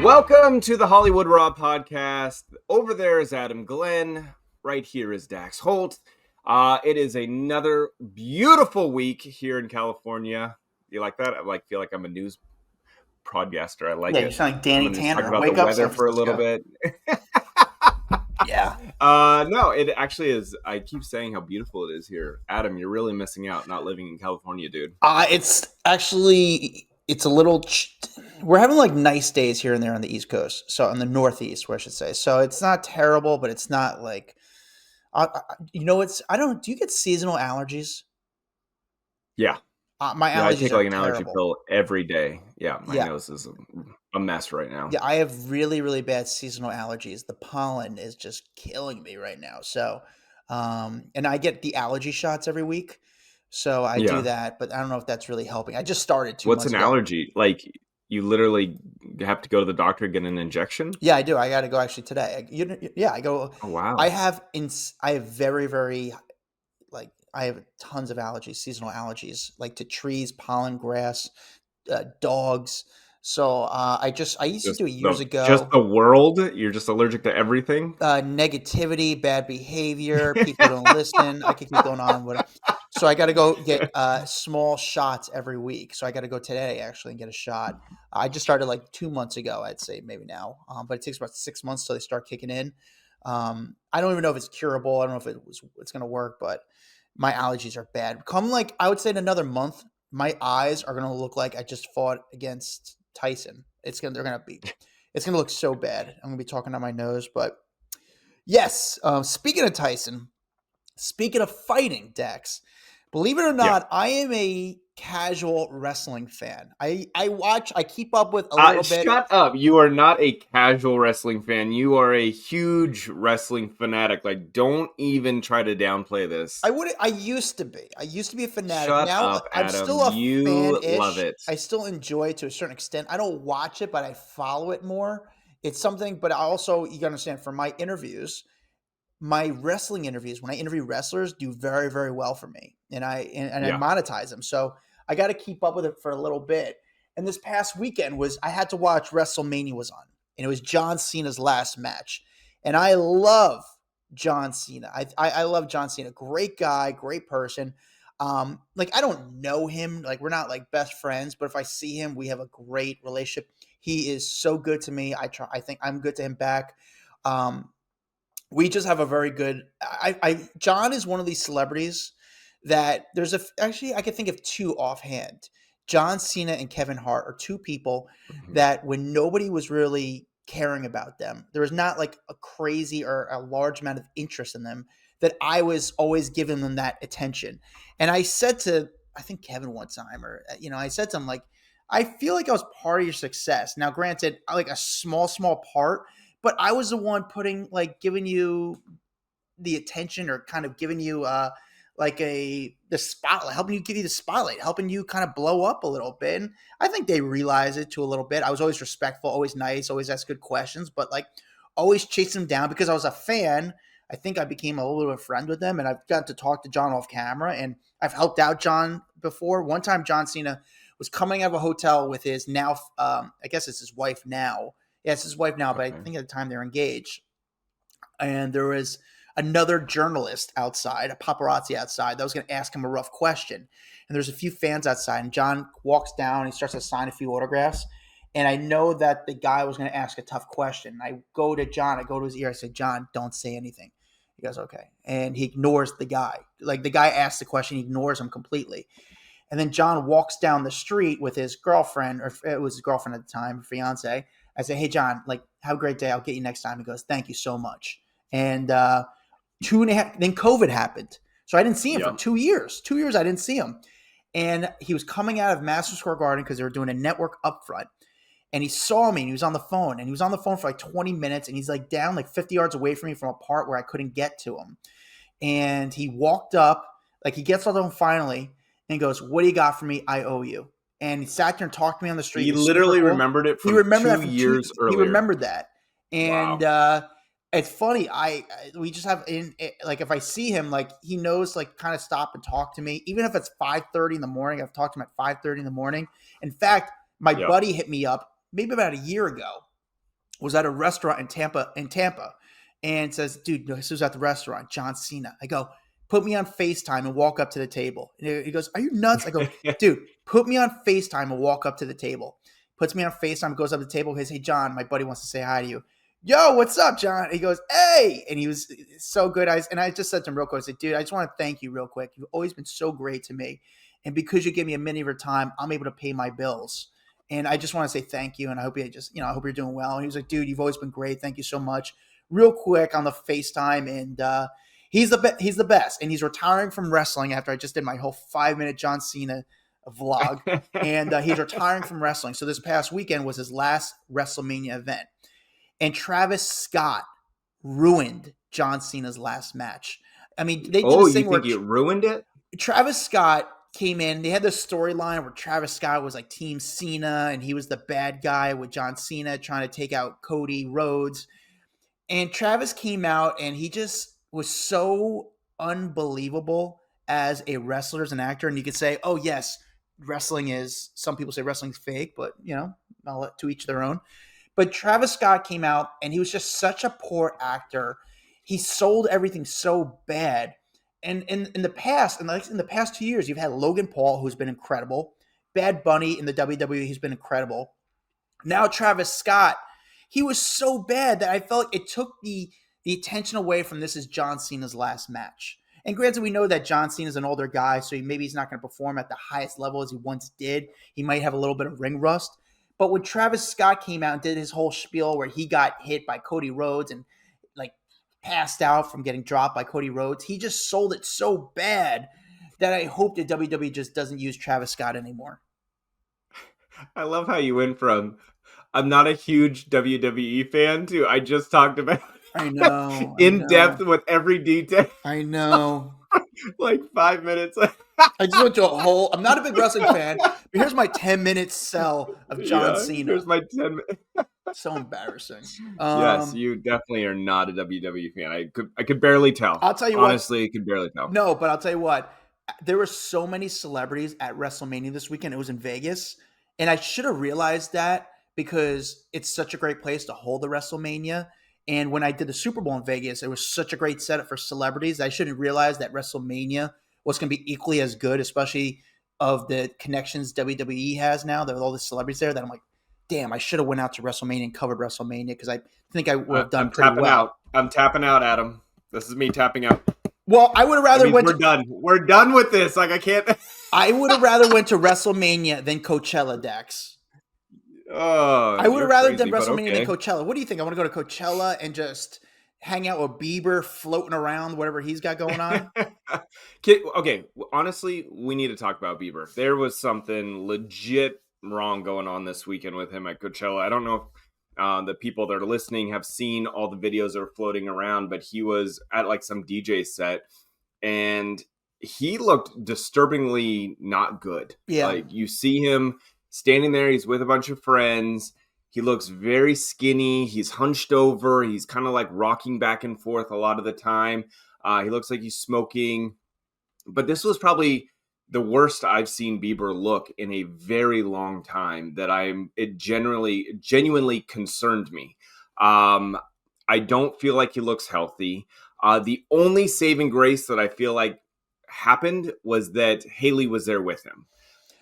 Welcome to the Hollywood Raw podcast. Over there is Adam Glyn. Right here is Dax Holt. It is another beautiful week here in California. You like that? Feel like I'm a news broadcaster. I like it. You sound like Danny Tanner. Talk about Wake the up, weather San for a little Francisco. bit. Yeah. No, it actually is. I keep saying how beautiful it is here. Adam, you're really missing out not living in California, dude. It's a little. We're having like nice days here and there on the East Coast, so on the Northeast, where I should say. So it's not terrible, but it's not like, it's. I don't. Do you get seasonal allergies? Yeah. My allergies I take are like an allergy terrible. pill every day. Yeah, my Yeah. nose is a mess right now. Yeah, I have really, really bad seasonal allergies. The pollen is just killing me right now. So, and I get the allergy shots every week. So I do Yeah. that, but I don't know if that's really helping. I just started 2 What's months an ago. allergy? Like, you literally have to go to the doctor, get an injection? Yeah, I do. I got to go actually today. I go. Oh, wow. I have very, very I have tons of allergies, seasonal allergies, like to trees, pollen, grass, dogs. So I used to do it years Just ago. the world? You're just allergic to everything? Negativity, bad behavior, people don't listen. I could keep going on. So I got to go get small shots every week. So I got to go today actually and get a shot. I just started like 2 months ago, I'd say maybe now, but it takes about 6 months till they start kicking in. I don't even know if it's curable. I don't know if it's going to work, but my allergies are bad. Come like I would say in another month, my eyes are going to look like I just fought against Tyson. It's going to look so bad. I'm going to be talking on my nose, but yes. Speaking of Tyson, speaking of fighting, Dex, believe it or not, I am a casual wrestling fan. I keep up with a little bit. Shut up. You are not a casual wrestling fan. You are a huge wrestling fanatic. Like, don't even try to downplay this. I used to be. I used to be a fanatic. Shut Now up, I'm Adam. still a You fan-ish. love it. I still enjoy it to a certain extent. I don't watch it, but I follow it more. It's something, but I also, you gotta understand, for my interviews, my wrestling interviews, when I interview wrestlers, do very, very well for me. And I monetize them. So I got to keep up with it for a little bit. And this past weekend I had to watch WrestleMania was on. And it was John Cena's last match. And I love John Cena. I love John Cena. Great guy, great person. I don't know him. Like, we're not like best friends, but if I see him, we have a great relationship. He is so good to me. I think I'm good to him back. We just have a very good. John is one of these celebrities that actually I can think of two offhand. John Cena and Kevin Hart are two people that when nobody was really caring about them, there was not like a crazy or a large amount of interest in them, that I was always giving them that attention. And I said to, I think Kevin one time, or I said to him, like, I feel like I was part of your success. Now, granted, like a small part, but I was the one giving you the attention, or kind of giving you the spotlight, helping you give you the spotlight, helping you kind of blow up a little bit. And I think they realize it to a little bit. I was always respectful, always nice, always ask good questions, but like always chasing them down because I was a fan. I think I became a little bit of a friend with them, and I've got to talk to John off camera, and I've helped out John before. One time, John Cena was coming out of a hotel with his now, I guess it's his wife now. Yeah, it's his wife now, but I think at the time they're engaged. And there was another journalist outside, a paparazzi outside, that was going to ask him a rough question. And there's a few fans outside, and John walks down, he starts to sign a few autographs. And I know that the guy was going to ask a tough question. I go to John, I go to his ear, I say, John, don't say anything. He goes, okay. And he ignores the guy. Like, the guy asks the question, he ignores him completely. And then John walks down the street with his girlfriend, or it was his girlfriend at the time, fiance. I say, hey, John, like, have a great day. I'll get you next time. He goes, thank you so much. And then COVID happened. So I didn't see him for 2 years. 2 years I didn't see him. And he was coming out of Madison Square Garden because they were doing a network upfront. And he saw me, and he was on the phone. And he was on the phone for like 20 minutes. And he's like down like 50 yards away from me from a part where I couldn't get to him. And he walked up, like he gets on the phone finally, and he goes, what do you got for me? I owe you. And he sat there and talked to me on the street. He literally remembered it from 2 years earlier. He remembered that. And it's funny. We just have like, if I see him, like, he knows, like, kind of stop and talk to me, even if it's 5:30 in the morning. I've talked to him at 5:30 in the morning. In fact, my buddy hit me up maybe about a year ago, was at a restaurant in Tampa, and says, "Dude, this was at the restaurant, John Cena." I go, "Put me on FaceTime and walk up to the table." And he goes, "Are you nuts?" I go, "Dude, put me on FaceTime and walk up to the table." Puts me on FaceTime, goes up to the table. He goes, "Hey, John, my buddy wants to say hi to you." "Yo, what's up, John?" He goes, "Hey," and he was so good. I just said to him real quick, I said, "Dude, I just want to thank you real quick. You've always been so great to me, and because you give me a minute of your time, I'm able to pay my bills. And I just want to say thank you, and I hope I hope you're doing well." And he was like, "Dude, you've always been great. Thank you so much." Real quick on the FaceTime, and he's the best. And he's retiring from wrestling after I just did my whole 5-minute John Cena vlog, and he's retiring from wrestling. So this past weekend was his last WrestleMania event, and Travis Scott ruined John Cena's last match. I mean, they did Oh, this you thing think where it ruined it? Travis Scott came in. They had this storyline where Travis Scott was like Team Cena, and he was the bad guy with John Cena trying to take out Cody Rhodes. And Travis came out, and he just was so unbelievable as a wrestler, as an actor. And you could say, "Oh yes, wrestling is." Some people say wrestling's fake, but I'll let to each their own. But Travis Scott came out, and he was just such a poor actor. He sold everything so bad. And in the past, in the past 2 years, you've had Logan Paul, who's been incredible. Bad Bunny in the WWE, he's been incredible. Now Travis Scott, he was so bad that I felt like it took the attention away from this is John Cena's last match. And granted, we know that John Cena is an older guy, so maybe he's not going to perform at the highest level as he once did. He might have a little bit of ring rust. But when Travis Scott came out and did his whole spiel where he got hit by Cody Rhodes and like passed out from getting dropped by Cody Rhodes, he just sold it so bad that I hope that WWE just doesn't use Travis Scott anymore. I love how you went from I'm not a huge WWE fan to I just talked about I know, I in depth know, with every detail, I know. like 5 minutes. I just went to a whole. I'm not a big wrestling fan, but here's my 10-minute sell of John Yeah, here's Cena. my 10 minutes. So embarrassing. Yes, you definitely are not a WWE fan. I could barely tell. I'll tell you what. Honestly, I could barely tell. No, but I'll tell you what. There were so many celebrities at WrestleMania this weekend. It was in Vegas, and I should have realized that because it's such a great place to hold the WrestleMania. And when I did the Super Bowl in Vegas, it was such a great setup for celebrities. I should have realized that WrestleMania was going to be equally as good, especially of the connections WWE has now. There are all the celebrities there that I'm like, damn, I should have went out to WrestleMania and covered WrestleMania because I think I would have done I'm pretty tapping well. out. I'm tapping out, Adam. This is me tapping out. Well, I would have rather went. We're done. We're done with this. Like I can't. I would have rather went to WrestleMania than Coachella, Dax. Oh, I would have rather done but WrestleMania okay. than Coachella. What do you think? I want to go to Coachella and just hang out with Bieber, floating around, whatever he's got going on. Okay, honestly, we need to talk about Bieber. There was something legit wrong going on this weekend with him at Coachella. I don't know if the people that are listening have seen all the videos that are floating around, but he was at like some DJ set and he looked disturbingly not good. Yeah. Like you see him standing there, he's with a bunch of friends. He looks very skinny. He's hunched over. He's kind of like rocking back and forth a lot of the time. He looks like he's smoking. But this was probably the worst I've seen Bieber look in a very long time. It genuinely concerned me. I don't feel like he looks healthy. The only saving grace that I feel like happened was that Haley was there with him.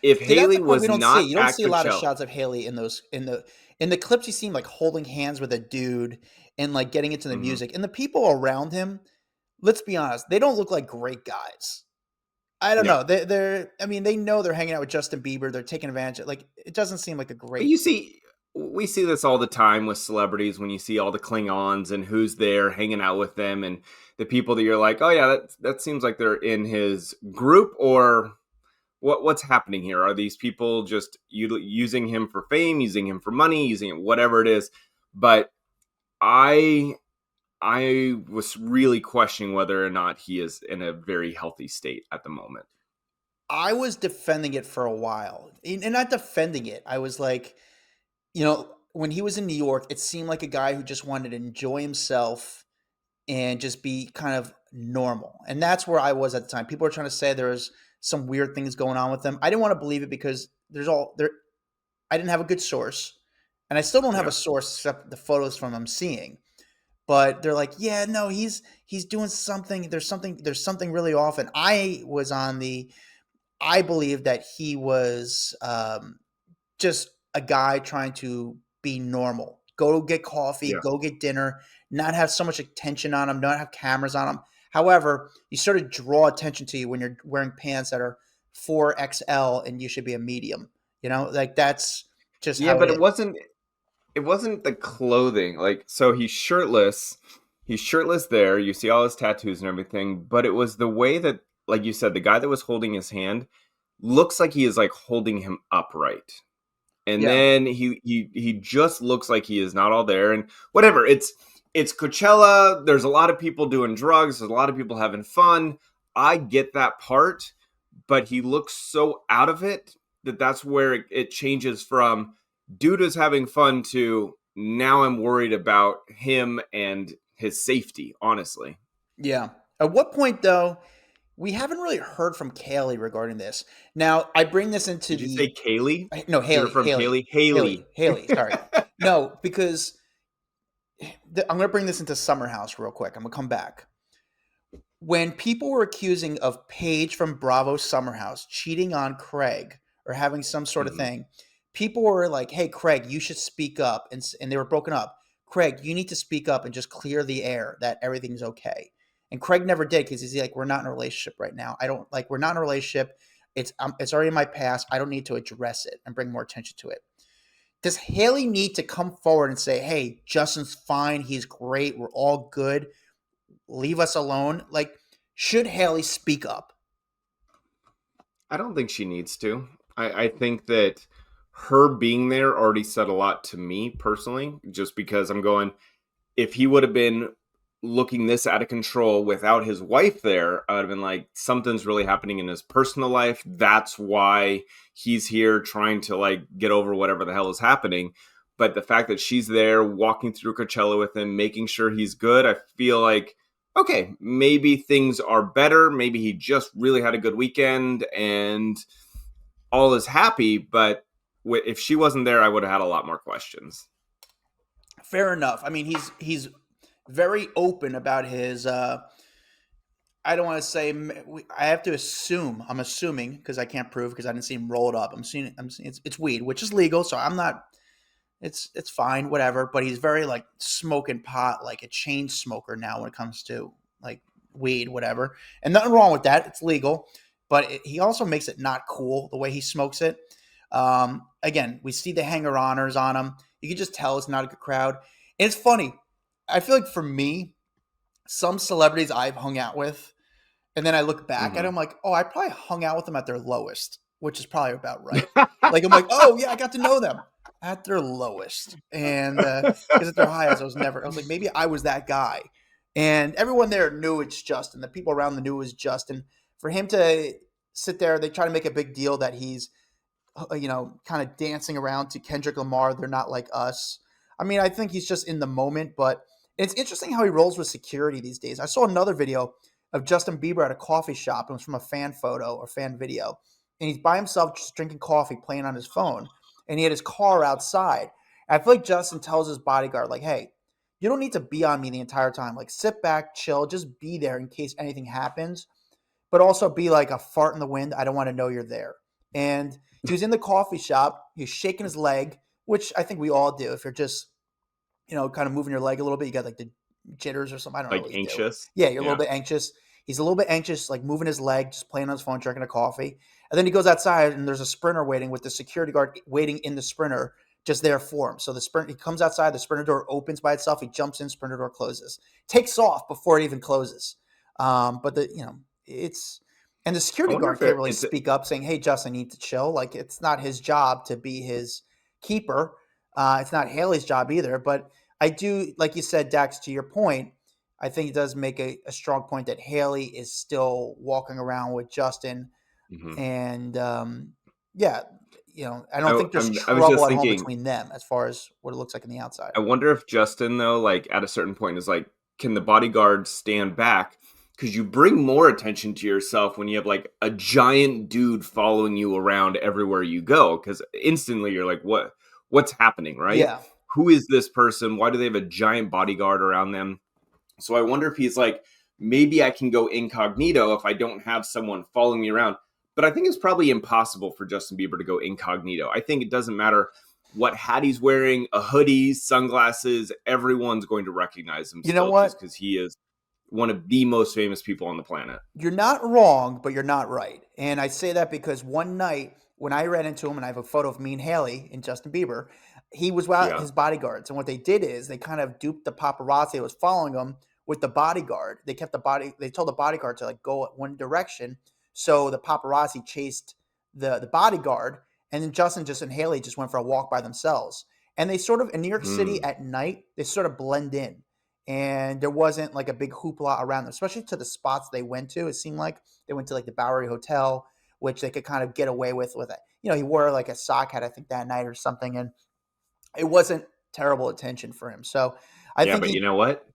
If See, that's Haley the part was we don't see. not You don't at see a lot of Coachella, shots of Haley in the clips. You see him like holding hands with a dude and like getting into the Mhm. music. And the people around him, let's be honest, they don't look like great guys. I don't No. know. They're. I mean, they know they're hanging out with Justin Bieber. They're taking advantage of. Like, it doesn't seem like a But great. we see this all the time with celebrities when you see all the Klingons and who's there hanging out with them and the people that you're like, oh yeah, that seems like they're in his group or what's happening here? Are these people just using him for fame, using him for money, using him, whatever it is? But I was really questioning whether or not he is in a very healthy state at the moment. I was defending it for a while, and not defending it. I was like, when he was in New York, it seemed like a guy who just wanted to enjoy himself and just be kind of normal. And that's where I was at the time. People were trying to say there was some weird things going on with him. I didn't want to believe it because there's all there. I didn't have a good source. And I still don't have Yeah. a source except the photos from I'm seeing. But they're like, yeah, no, he's doing something. There's something really off. And I believe that he was just a guy trying to be normal. Go get coffee, Yeah. go get dinner, not have so much attention on him, not have cameras on him. However, you sort of draw attention to you when you're wearing pants that are 4XL and you should be a medium. Like that's just Yeah, how it but is. it wasn't the clothing. Like, so he's shirtless. He's shirtless there. You see all his tattoos and everything, but it was the way that, like you said, the guy that was holding his hand looks like he is like holding him upright. And Yeah. then he just looks like he is not all there. And whatever, it's Coachella. There's a lot of people doing drugs. There's a lot of people having fun. I get that part, but he looks so out of it that's where it changes from dude is having fun to now I'm worried about him and his safety, honestly. Yeah. At what point, though, we haven't really heard from Kaylee regarding this. Now, I bring this into Did you say Kaylee? no, You're Haley, from Haley, Kaylee? Haley. Haley. Sorry, no, because I'm going to bring this into Summer House real quick. I'm going to come back. When people were accusing of Paige from Bravo Summer House cheating on Craig or having some sort of Mhm. thing, people were like, "Hey, Craig, you should speak up," and they were broken up. Craig, you need to speak up and just clear the air that everything's okay. And Craig never did because he's like, "We're not in a relationship right now. I don't like. We're not in a relationship. It's already in my past. I don't need to address it and bring more attention to it." Does Haley need to come forward and say, "Hey, Justin's fine. He's great. We're all good. Leave us alone"? Like, should Haley speak up? I don't think she needs to. I think that her being there already said a lot to me personally, just because I'm going, if he would have been looking this out of control without his wife there, I would have been like, something's really happening in his personal life. That's why he's here trying to like get over whatever the hell is happening. But the fact that she's there walking through Coachella with him, making sure he's good, I feel like, okay, maybe things are better. Maybe he just really had a good weekend and all is happy. But if she wasn't there, I would have had a lot more questions. Fair enough. I mean, he's very open about his. I don't want to say. I have to assume. I'm assuming because I can't prove because I didn't see him roll it up. I'm seeing. It's weed, which is legal, so I'm not. It's fine, whatever. But he's very like smoking pot, like a chain smoker now when it comes to like weed, whatever. And nothing wrong with that. It's legal, but he also makes it not cool the way he smokes it. Again, we see the hanger honors on him. You can just tell it's not a good crowd. And it's funny. I feel like for me, some celebrities I've hung out with, and then I look back at Mm-hmm. them like, oh, I probably hung out with them at their lowest, which is probably about right. Like I'm like, oh yeah, I got to know them at their lowest, and because at their highest, I was like, maybe I was that guy, and everyone there knew it's Justin. The people around them knew it was Justin. For him to sit there, they try to make a big deal that he's kind of dancing around to Kendrick Lamar. They're not like us. I mean, I think he's just in the moment, but it's interesting how he rolls with security these days. I saw another video of Justin Bieber at a coffee shop. It was from a fan photo or fan video. And he's by himself just drinking coffee, playing on his phone. And he had his car outside. And I feel like Justin tells his bodyguard, like, hey, you don't need to be on me the entire time. Like, sit back, chill, just be there in case anything happens. But also be like a fart in the wind. I don't want to know you're there. And he was in the coffee shop. He was shaking his leg, which I think we all do. If you're just, kind of moving your leg a little bit, you got like the jitters or something. I don't know Like what you do. anxious. Yeah, you're a little Yeah. bit anxious. He's a little bit anxious, like moving his leg, just playing on his phone, drinking a coffee. And then he goes outside and there's a sprinter waiting with the security guard waiting in the sprinter just there for him. So he comes outside, the sprinter door opens by itself. He jumps in, sprinter door closes, takes off before it even closes. But and the I security wonder guard if can't really it's speak up saying, hey, Justin, I need to chill. Like it's not his job to be his keeper. It's not Haley's job either. But I do, like you said, Dax, to your point, I think it does make a strong point that Haley is still walking around with Justin. Mhm. And yeah, I don't think there's I was trouble just at home thinking, between them as far as what it looks like on the outside. I wonder if Justin, though, like at a certain point is like, can the bodyguard stand back? Because you bring more attention to yourself when you have like a giant dude following you around everywhere you go. Because instantly you're like, what's happening, right? Yeah. Who is this person? Why do they have a giant bodyguard around them? So I wonder if he's like, maybe I can go incognito if I don't have someone following me around. But I think it's probably impossible for Justin Bieber to go incognito. I think it doesn't matter what hat he's wearing, a hoodie, sunglasses, everyone's going to recognize him You know still what? just because he is one of the most famous people on the planet. You're not wrong, but you're not right. And I say that because one night when I ran into him, and I have a photo of me and Haley and Justin Bieber, he was with Yeah. his bodyguards. And what they did is they kind of duped the paparazzi that was following him with the bodyguard. They told the bodyguard to like go one direction. So the paparazzi chased the bodyguard. And then Justin and Haley just went for a walk by themselves. And they sort of, in New York City at night, they sort of blend in. And there wasn't like a big hoopla around them, especially to the spots they went to. It seemed like they went to like the Bowery Hotel, which they could kind of get away with it. You know, he wore like a sock hat, I think, that night or something, and it wasn't terrible attention for him. So I Yeah, think but you know what?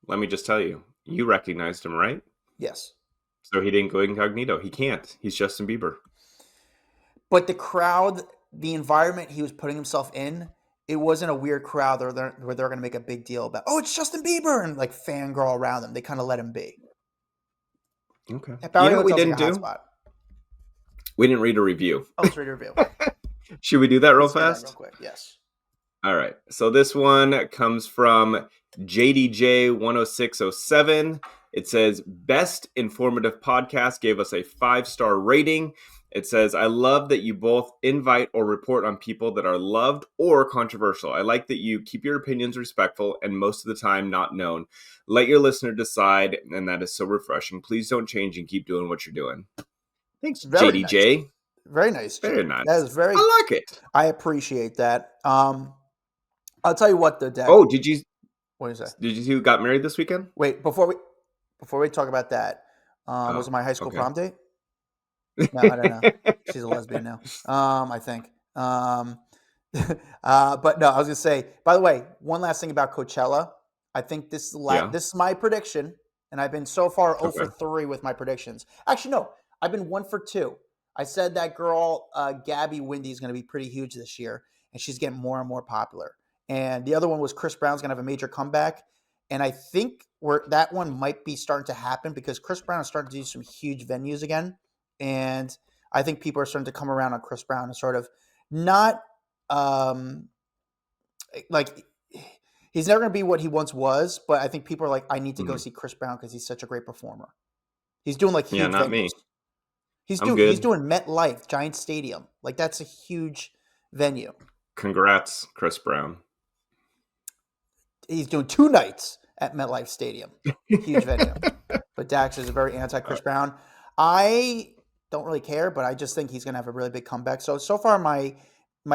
Let me just tell you, you recognized him, right? yes. So he didn't go incognito. He can't. He's Justin Bieber. But the crowd, the environment he was putting himself in, it wasn't a weird crowd where they're going to make a big deal about, oh, it's Justin Bieber, and like fangirl around them. They kind of let him be. Okay. That You Bowery know what we Hotel's like didn't a hot do? spot. We didn't read a review. Oh, let's read a review. Should we do that real Let's do that fast? real quick. Yes. All right. So this one comes from JDJ10607. It says, best informative podcast, gave us a 5-star rating. It says, I love that you both invite or report on people that are loved or controversial. I like that you keep your opinions respectful and most of the time not known. Let your listener decide, and that is so refreshing. Please don't change and keep doing what you're doing. Thanks, Very JDJ. nice. Very nice. Very Jay. nice. That is very. I like it. I appreciate that. I'll tell you what, the deck. Oh, did you What is that? see who got married this weekend? Wait, before we talk about that, was it my high school okay. prom date? No, I don't know. She's a lesbian now. I think. But no, I was gonna say. By the way, one last thing about Coachella. I think this is my prediction, and I've been so far 0 for 3 with my predictions. Actually, no, I've been 1 for 2. I said that girl, Gabby Windy, is going to be pretty huge this year, and she's getting more and more popular. And the other one was Chris Brown's going to have a major comeback. And I think that one might be starting to happen because Chris Brown is starting to do some huge venues again. And I think people are starting to come around on Chris Brown and sort of not like he's never going to be what he once was. But I think people are like, I need to go see Chris Brown because he's such a great performer. He's doing like huge not venues. Me. He's doing MetLife, Giant Stadium. Like that's a huge venue. Congrats, Chris Brown. He's doing 2 nights at MetLife Stadium. Huge venue. But Dax is a very anti-Chris Brown. I don't really care, but I just think he's going to have a really big comeback. So far my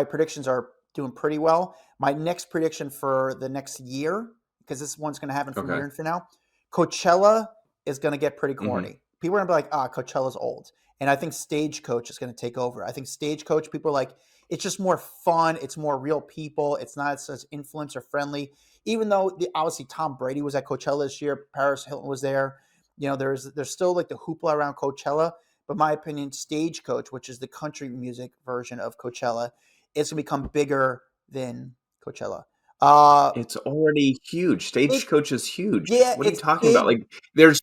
predictions are doing pretty well. My next prediction for the next year, because this one's going to happen from a year from now, Coachella is going to get pretty corny. People are going to be like, Coachella's old. And I think Stagecoach is going to take over. I think Stagecoach, people are like, it's just more fun. It's more real people. It's not as influencer friendly. Even though obviously Tom Brady was at Coachella this year, Paris Hilton was there. You know, there's still like the hoopla around Coachella. But my opinion, Stagecoach, which is the country music version of Coachella, is going to become bigger than Coachella. It's already huge. Stagecoach is huge. Yeah, what are you it's talking big. about? Like, there's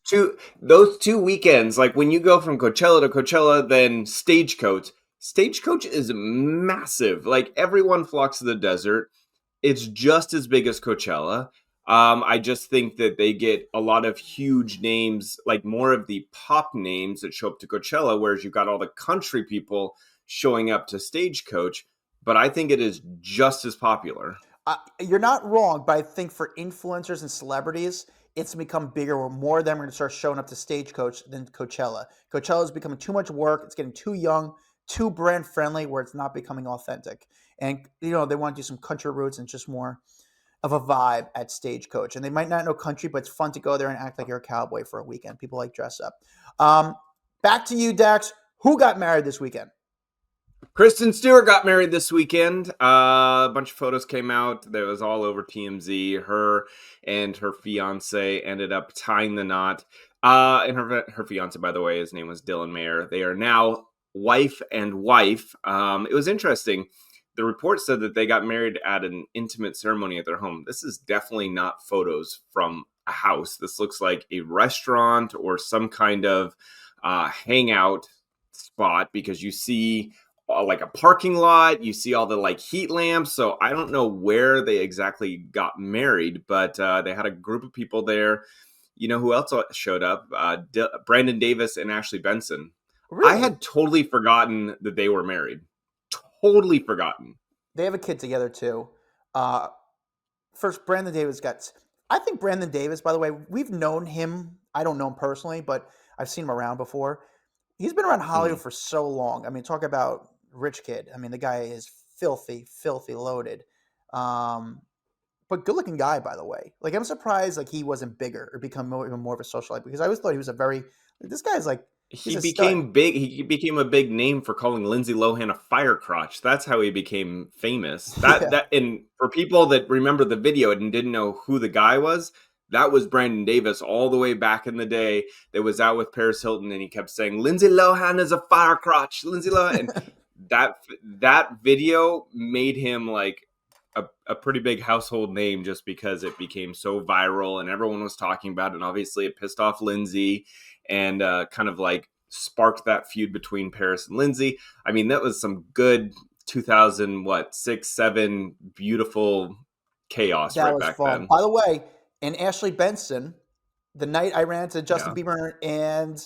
those 2 weekends. Like when you go from Coachella to Coachella, then Stagecoach. Stagecoach is massive. Like everyone flocks to the desert. It's just as big as Coachella. I just think that they get a lot of huge names, like more of the pop names that show up to Coachella, whereas you've got all the country people showing up to Stagecoach. But I think it is just as popular. You're not wrong, but I think for influencers and celebrities, it's become bigger where more of them are going to start showing up to Stagecoach than Coachella. Coachella is becoming too much work. It's getting too young, too brand friendly, where it's not becoming authentic. And, you know, they want to do some country roots and just more of a vibe at Stagecoach. And they might not know country, but it's fun to go there and act like you're a cowboy for a weekend. People like dress up. Back to you, Dax. Who got married this weekend? Kristen Stewart got married this weekend. A bunch of photos came out. That was all over TMZ. Her and her fiance ended up tying the knot. And her fiance, by the way, his name was Dylan Meyer. They are now wife and wife. It was interesting. the report said that they got married at an intimate ceremony at their home. This is definitely not photos from a house. This looks like a restaurant or some kind of hangout spot, because you see like a parking lot, you see all the like heat lamps. So I don't know where they exactly got married, but they had a group of people there. You know who else showed up? Brandon Davis and Ashley Benson. I Really? had totally forgotten that they were married. Totally forgotten. They have a kid together too. Uh, First, Brandon Davis got. I think Brandon Davis, by the way, we've known him. I don't know him personally, but I've seen him around before. He's been around Hollywood Mm. for so long. I mean, talk about rich kid. I mean, the guy is filthy, filthy loaded. Um, but good looking guy, by the way. Like, I'm surprised like he wasn't bigger or become even more of a socialite, because I always thought he was a very like, this guy's like he's He a stud. became big. He became a big name for calling Lindsay Lohan a fire crotch. That's how he became famous. Yeah. And for people that remember the video and didn't know who the guy was, that was Brandon Davis all the way back in the day. That was out with Paris Hilton, and he kept saying Lindsay Lohan is a fire crotch. Lindsay Lohan, and that video made him like a pretty big household name, just because it became so viral and everyone was talking about it. And obviously, it pissed off Lindsay and kind of like sparked that feud between Paris and Lindsay. I mean, that was some good 2006, 2007 beautiful chaos That right was back fun. then. By the way, and Ashley Benson, the night I ran into Justin Yeah. Bieber and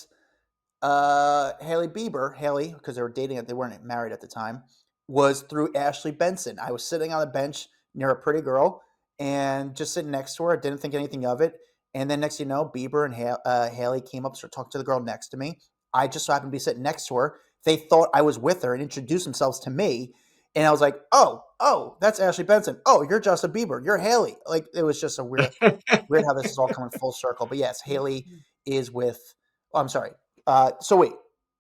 Haley, because they were dating, they weren't married at the time, was through Ashley Benson. I was sitting on a bench near a pretty girl and just sitting next to her. Didn't think anything of it. And then next thing you know, Bieber and Haley came up to talk to the girl next to me. I just so happened to be sitting next to her. They thought I was with her and introduced themselves to me. And I was like, oh, that's Ashley Benson. Oh, you're Justin Bieber. You're Haley. Like, it was just a weird how this is all coming full circle. But yes, Haley is with, oh, I'm sorry. So wait,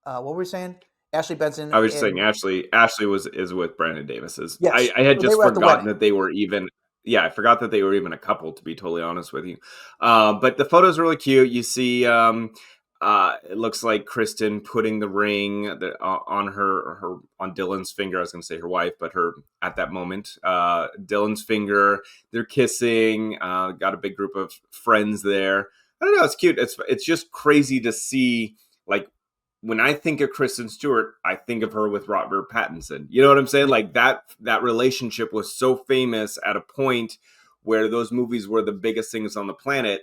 what were we saying? Ashley Benson I was saying and Ashley is with Brandon Davis's. yes, I had so they just were at the forgotten wedding. that they were even. Yeah, I forgot that they were even a couple, to be totally honest with you. But the photo's really cute. You see, it looks like Kristen putting the ring on her on Dylan's finger. I was going to say her wife, but her at that moment, Dylan's finger. They're kissing. Got a big group of friends there. I don't know. It's cute. It's just crazy to see, like, when I think of Kristen Stewart, I think of her with Robert Pattinson. You know what I'm saying? Yeah. Like that relationship was so famous at a point where those movies were the biggest things on the planet,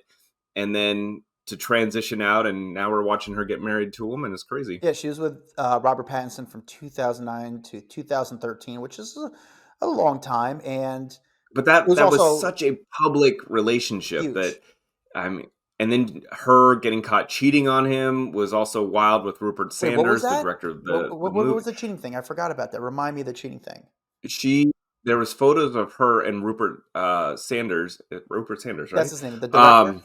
and then to transition out, and now we're watching her get married to a woman is crazy. Yeah, she was with Robert Pattinson from 2009 to 2013, which is a long time, and But it was that was also such a public relationship that huge. I mean, and then her getting caught cheating on him was also wild with Rupert Wait, what was Sanders, the that? director of the What movie. was the cheating thing? I forgot about that. Remind me of the cheating thing. She There was photos of her and Rupert Sanders, That's right? his name, the director. Um,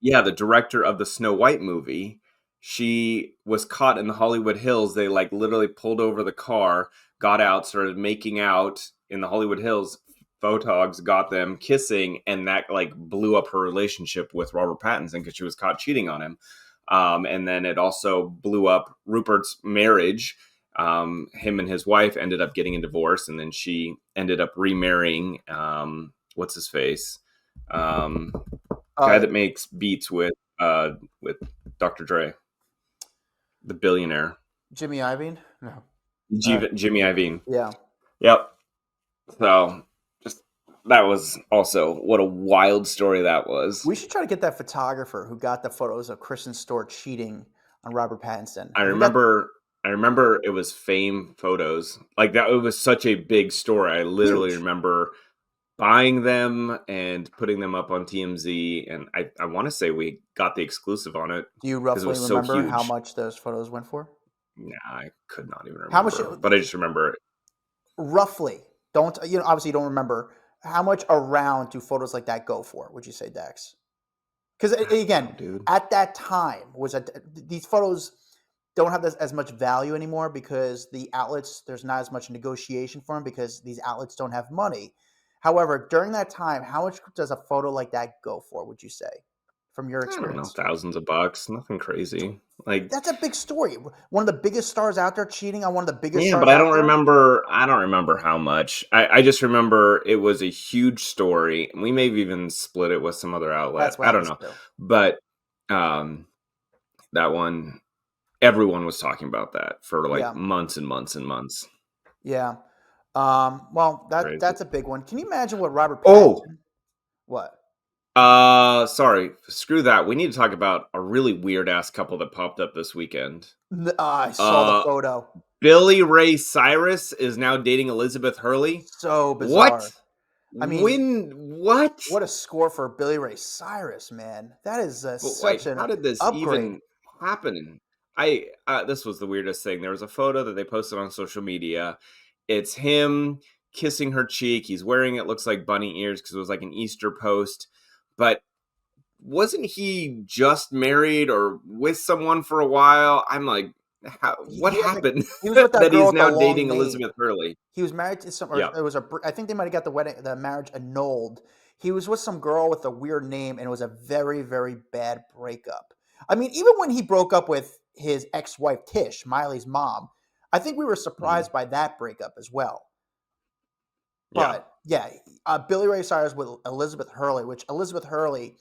yeah, the director of the Snow White movie. She was caught in the Hollywood Hills. They like literally pulled over the car, got out, started making out in the Hollywood Hills. Photogs got them kissing, and that like blew up her relationship with Robert Pattinson because she was caught cheating on him. And then it also blew up Rupert's marriage. Him and his wife ended up getting a divorce, and then she ended up remarrying. What's his face? Um, Guy Uh, that makes beats with Dr. Dre, the billionaire, Jimmy Iovine? No. Jimmy Iovine. Yeah. Yep. So just that was also what a wild story that was. We should try to get that photographer who got the photos of Kristen Stewart cheating on Robert Pattinson. I Have we got remember I remember it was Fame photos. Like that, it was such a big story. I literally huge? remember buying them and putting them up on TMZ, and I want to say we got the exclusive on it Do you because it roughly was so remember how huge. much those photos went for? Nah, I could not even How much remember, but I just remember roughly? Don't obviously you don't remember how much around do photos like that go for? Would you say, Dex? Because I don't again, know, dude. at that time was that these photos don't have as much value anymore because the outlets there's not as much negotiation for them because these outlets don't have money. However, during that time, how much does a photo like that go for? Would you say from your I don't know, experience? thousands of bucks, nothing crazy. Like, That's a big story. One of the biggest stars out there cheating on one of the biggest yeah, but stars out there. I don't remember how much. I just remember it was a huge story, and we may have even split it with some other outlet. That's what I I don't was know. too. But that one, everyone was talking about that for like Yeah, months and months and months. yeah. Well, Crazy. that's a big one. Can you imagine what Robert Oh, Pattinson? What? sorry. Screw that. We need to talk about a really weird ass couple that popped up this weekend. I saw the Uh, photo. Billy Ray Cyrus is now dating Elizabeth Hurley. So What? bizarre. I mean, When? What? what a score for Billy Ray Cyrus, man. That is But such wait, an how did this upgrade. even happen? This was the weirdest thing. There was a photo that they posted on social media. It's him kissing her cheek. He's wearing it looks like bunny ears because it was like an Easter post. But wasn't he just married or with someone for a while? I'm like, what He hasn't. happened He was with that that girl he's with the now long dating name. Elizabeth Hurley? He was married to some, or Yeah. it was I think they might have got the marriage annulled. He was with some girl with a weird name, and it was a very, very bad breakup. I mean, even when he broke up with his ex-wife Tish, Miley's mom, I think we were Mhm. surprised by that breakup as well. Yeah. But yeah, Billy Ray Cyrus with Elizabeth Hurley, which Elizabeth Hurley,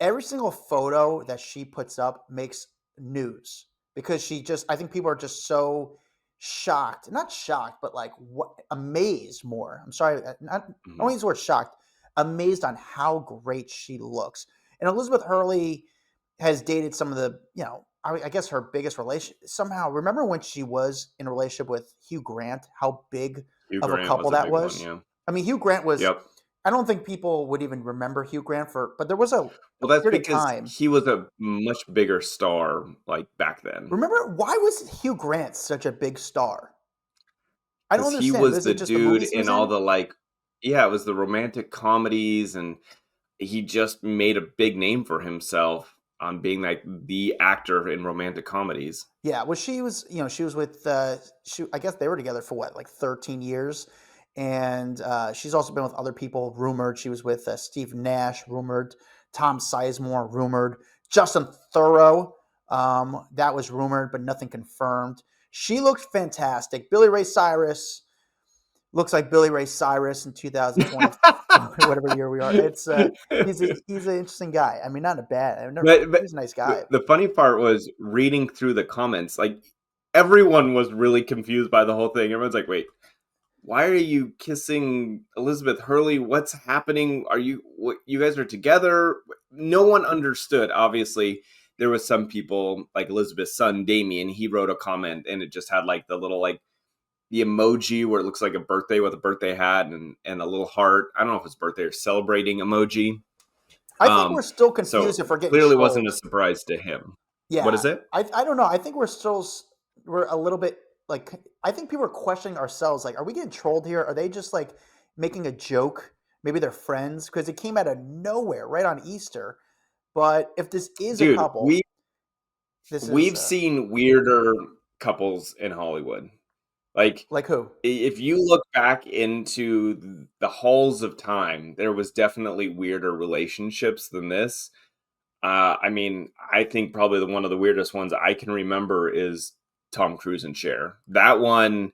every single photo that she puts up makes news because I think people are just so shocked, not shocked, but like what amazed more. I'm sorry, not Mhm. only use the word shocked, amazed on how great she looks. And Elizabeth Hurley has dated some of the, I guess her biggest relation somehow. Remember when she was in a relationship with Hugh Grant, how big Hugh of a Grant couple was a that big one. was? Yeah. I mean, Hugh Grant was, Yep. I don't think people would even remember Hugh Grant but there was a Well, that's period of because time. he was a much bigger star, like, back then. Remember, why was Hugh Grant such a big star? I don't Because he understand. was Was the it just the dude movies he in was all in? the, like, yeah, it was the romantic comedies, and he just made a big name for himself on being, like, the actor in romantic comedies. Yeah, well, she was with, I guess they were together for what, like 13 years. And she's also been with other people, rumored. She was with Steve Nash, rumored. Tom Sizemore, rumored. Justin Thoreau, that was rumored, but nothing confirmed. She looked fantastic. Billy Ray Cyrus looks like Billy Ray Cyrus in 2020, whatever year we are. It's he's an interesting guy. I mean, not a bad. But He's a nice the guy. the funny part was reading through the comments, like, everyone was really confused by the whole thing. Everyone's like, "Wait, why are you kissing Elizabeth Hurley? What's happening? You guys are together?" No one understood. Obviously, there was some people like Elizabeth's son Damien. He wrote a comment, and it just had like the little like the emoji where it looks like a birthday with a birthday hat and a little heart. I don't know if it's birthday or celebrating emoji. I think we're still So confused if we're getting clearly wasn't a trolled. surprise to him. What Yeah, is it? I don't know. I think we're a little bit like, I think people are questioning ourselves. Like, are we getting trolled here? Are they just like making a joke? Maybe they're friends because it came out of nowhere right on Easter. But if this is a Dude, couple, this is we've seen weirder couples in Hollywood. Like, like who? if you look back into the halls of time, there was definitely weirder relationships than this. I mean, I think probably one of the weirdest ones I can remember is Tom Cruise and Cher. That one,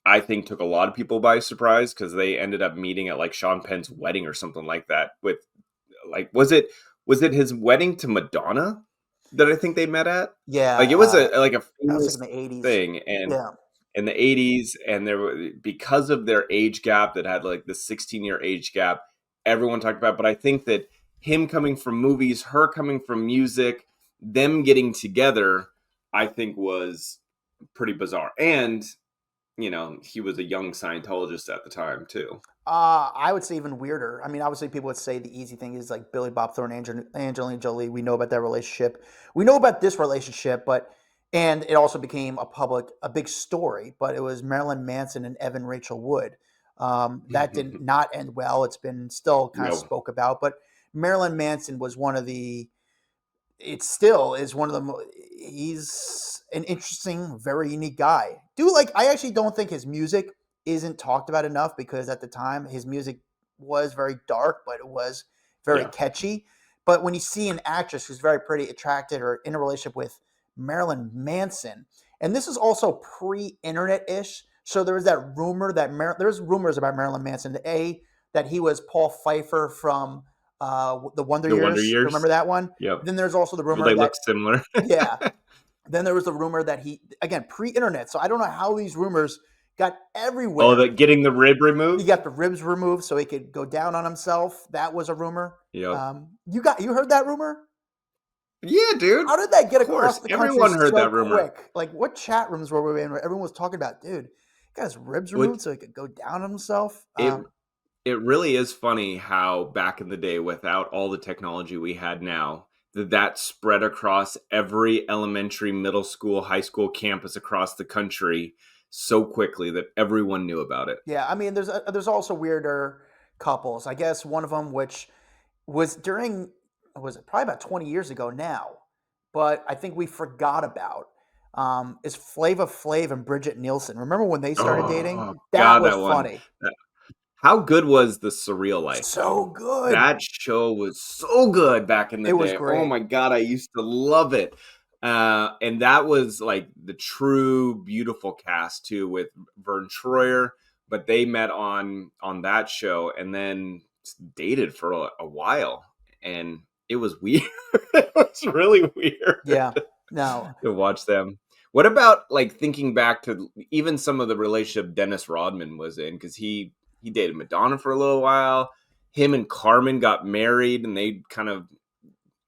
I think, took a lot of people by surprise because they ended up meeting at like Sean Penn's wedding or something like that. With like, was it his wedding to Madonna that I think they met at? Yeah, Like, it was a like a that was like in famous the 80s. thing, and Yeah. in the 80s, and there were because of their age gap that had like the 16-year age gap, everyone talked about. But I think that him coming from movies, her coming from music, them getting together, I think was pretty bizarre. And he was a young Scientologist at the time too. I would say even weirder. I mean, obviously, people would say the easy thing is like Billy Bob Thornton, Angelina Jolie. We know about that relationship. We know about this relationship, and it also became a big story. But it was Marilyn Manson and Evan Rachel Wood. That did not end well. It's been still kind of No. spoke about, but Marilyn Manson was one of the. It still is one of the. He's an interesting, very unique guy. I actually don't think his music isn't talked about enough because at the time his music was very dark, but it was very Yeah. catchy. But when you see an actress who's very pretty, attracted, or in a relationship with Marilyn Manson, and this is also pre-internet-ish, so there was that rumor that there's rumors about Marilyn Manson. That he was Paul Pfeiffer from the Wonder The Wonder Years. Years. Remember that one? Yep. Then there's also the Well, rumor they that look similar. yeah. Then there was the rumor that he, again, pre-internet. So I don't know how these rumors got everywhere. Oh, that getting the rib removed? He got the ribs removed so he could go down on himself. That was a rumor. Yep. You heard that rumor? Yeah, dude. How did that get Of across course. the country Everyone heard so that rumor. quick? Like, what chat rooms were we in where everyone was talking about, dude, he got his ribs removed so he could go down on himself? It really is funny how back in the day, without all the technology we had now, that spread across every elementary, middle school, high school campus across the country so quickly that everyone knew about it. Yeah, I mean, there's also weirder couples. I guess one of them, which was was it probably about 20 years ago now, but I think we forgot about, is Flava Flav and Bridget Nielsen. Remember when they started dating? That was funny. How good was The Surreal Life? So good. That show was so good back in the day. It was great. Oh my God, I used to love it. And that was like the true beautiful cast too, with Vern Troyer. But they met on that show and then dated for a while, and it was weird. It was really weird. Yeah, no. To watch them. What about like thinking back to even some of the relationship Dennis Rodman was in, because he dated Madonna for a little while. Him and Carmen got married, and they kind of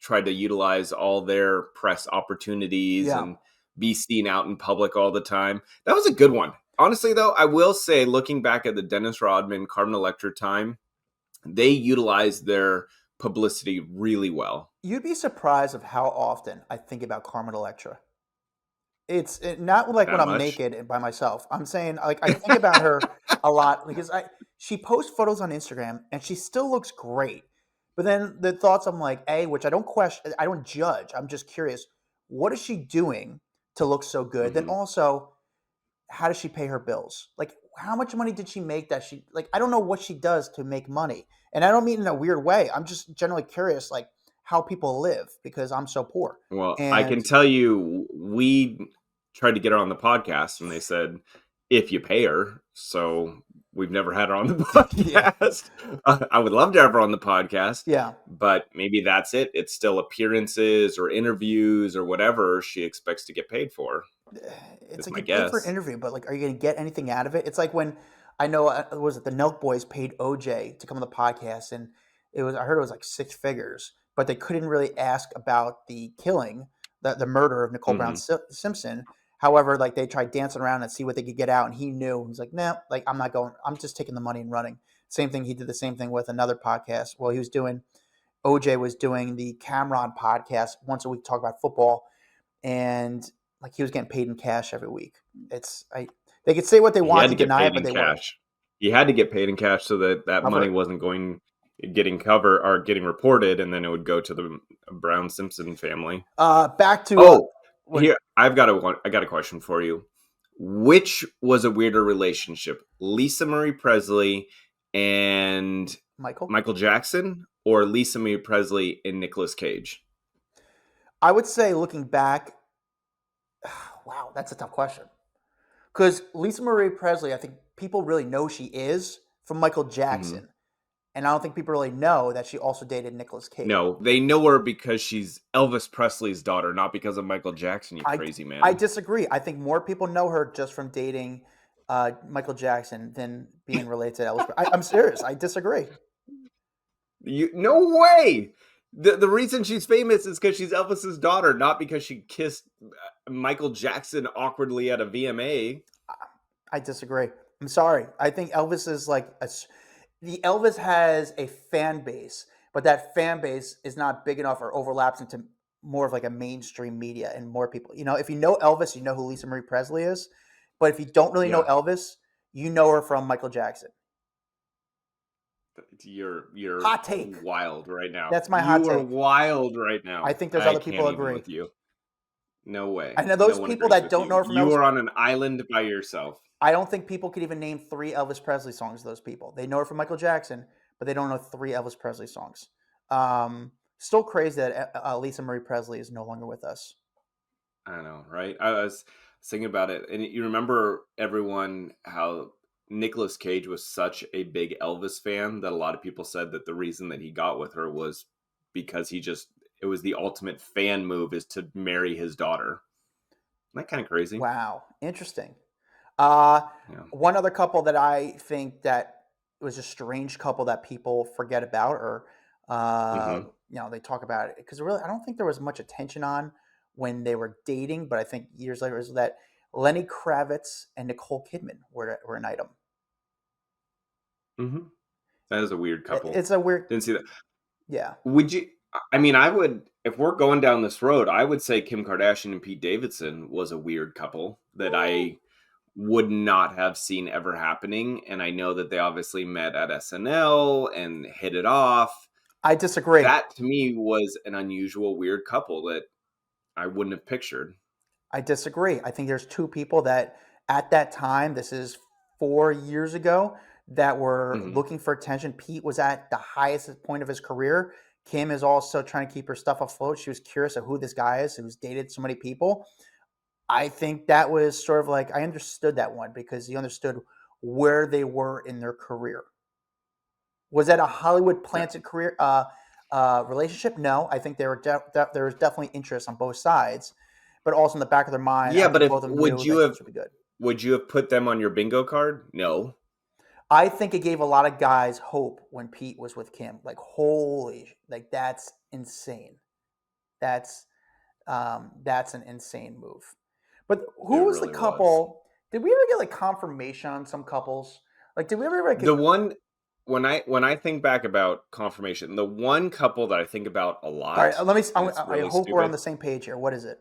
tried to utilize all their press opportunities and be seen out in public all the time. That was a good one. Honestly, though, I will say, looking back at the Dennis Rodman, Carmen Electra time, they utilized their publicity really well. You'd be surprised of how often I think about Carmen Electra. It's not like when I'm naked by myself. I'm saying, like, I think about her a lot because she posts photos on Instagram and she still looks great. But then the thoughts, I'm like, which I don't question, I don't judge. I'm just curious, what is she doing to look so good? Then also, how does she pay her bills? Like, how much money did she make that she, like, I don't know what she does to make money. And I don't mean in a weird way. I'm just generally curious, like, how people live because I'm so poor. Well, I can tell you, we tried to get her on the podcast and they said, if you pay her. So we've never had her on the podcast. I would love to have her on the podcast. Yeah. But maybe that's it. It's still appearances or interviews or whatever she expects to get paid for. It's like you pay for an interview, but like, are you going to get anything out of it? It's like when I know, was it the Nelk Boys paid OJ to come on the podcast, and I heard it was like 6 figures, but they couldn't really ask about the killing, the murder of Nicole Brown Simpson. However, like they tried dancing around and see what they could get out, and he knew. He's like, nah, like I'm not going. I'm just taking the money and running. Same thing. He did the same thing with another podcast. Well, OJ was doing the Cameron podcast once a week, talk about football, and like he was getting paid in cash every week. They could say what they want to deny it, but they were. He had to get paid in cash so that money wasn't getting covered or getting reported, and then it would go to the Brown Simpson family. Back to here, I got a question for you. Which was a weirder relationship, Lisa Marie Presley and Michael Jackson, or Lisa Marie Presley and Nicolas Cage? I would say, looking back, wow, that's a tough question. Because Lisa Marie Presley, I think people really know she is from Michael Jackson. Mm-hmm. And I don't think people really know that she also dated Nicolas Cage. No, they know her because she's Elvis Presley's daughter, not because of Michael Jackson, crazy man. I disagree. I think more people know her just from dating Michael Jackson than being related to Elvis. I'm serious. I disagree. No way. The reason she's famous is because she's Elvis's daughter, not because she kissed Michael Jackson awkwardly at a VMA. I disagree. I'm sorry. I think Elvis is like Elvis has a fan base, but that fan base is not big enough or overlaps into more of like a mainstream media and more people. You know, if you know Elvis, you know who Lisa Marie Presley is. But if you don't really know Elvis, you know her from Michael Jackson. You're hot take. Wild right now. That's my hot take. You are wild right now. I think there's other people agree with you. No way. I know those people that don't know her from Elvis. You are on an island by yourself. I don't think people could even name 3 Elvis Presley songs. Those people, they know her from Michael Jackson, but they don't know 3 Elvis Presley songs. Still crazy that Lisa Marie Presley is no longer with us. I know, right? I was thinking about it, and you remember everyone how Nicolas Cage was such a big Elvis fan that a lot of people said that the reason that he got with her was because it was the ultimate fan move is to marry his daughter. Isn't that kind of crazy? Wow, interesting. Uh, Yeah. One other couple that I think that was a strange couple that people forget about, or Hmm. they talk about it because really I don't think there was much attention on when they were dating, but I think years later is that Lenny Kravitz and Nicole Kidman were an item. Hmm. That is a weird couple. It's a weird, Didn't see that. yeah. Would you? I mean, I would, if we're going down this road, I would say Kim Kardashian and Pete Davidson was a weird couple that I would not have seen ever happening. And I know that they obviously met at SNL and hit it off. I disagree. That to me was an unusual, weird couple that I wouldn't have pictured. I disagree. I think there's two people that at that time, this is 4 years ago, that were Hmm. looking for attention. Pete was at the highest point of his career. Kim is also trying to keep her stuff afloat. She was curious of who this guy is who's dated so many people. I think that was sort of like I understood that one because he understood where they were in their career. Was that a Hollywood planted career relationship? No, I think there was definitely interest on both sides, but also in the back of their mind, Yeah, I but think if both of them knew that this would be good. would you have put them on your bingo card? No. I think it gave a lot of guys hope when Pete was with Kim. Like, holy, like that's insane. That's that's an insane move. But It who was the really was. couple? Did we ever get like confirmation on some couples? Like, did we ever The get? one when I think back about confirmation, the one couple that I think about a All right, lot, let me. and it's I really hope we're on stupid. the same page here. What is it?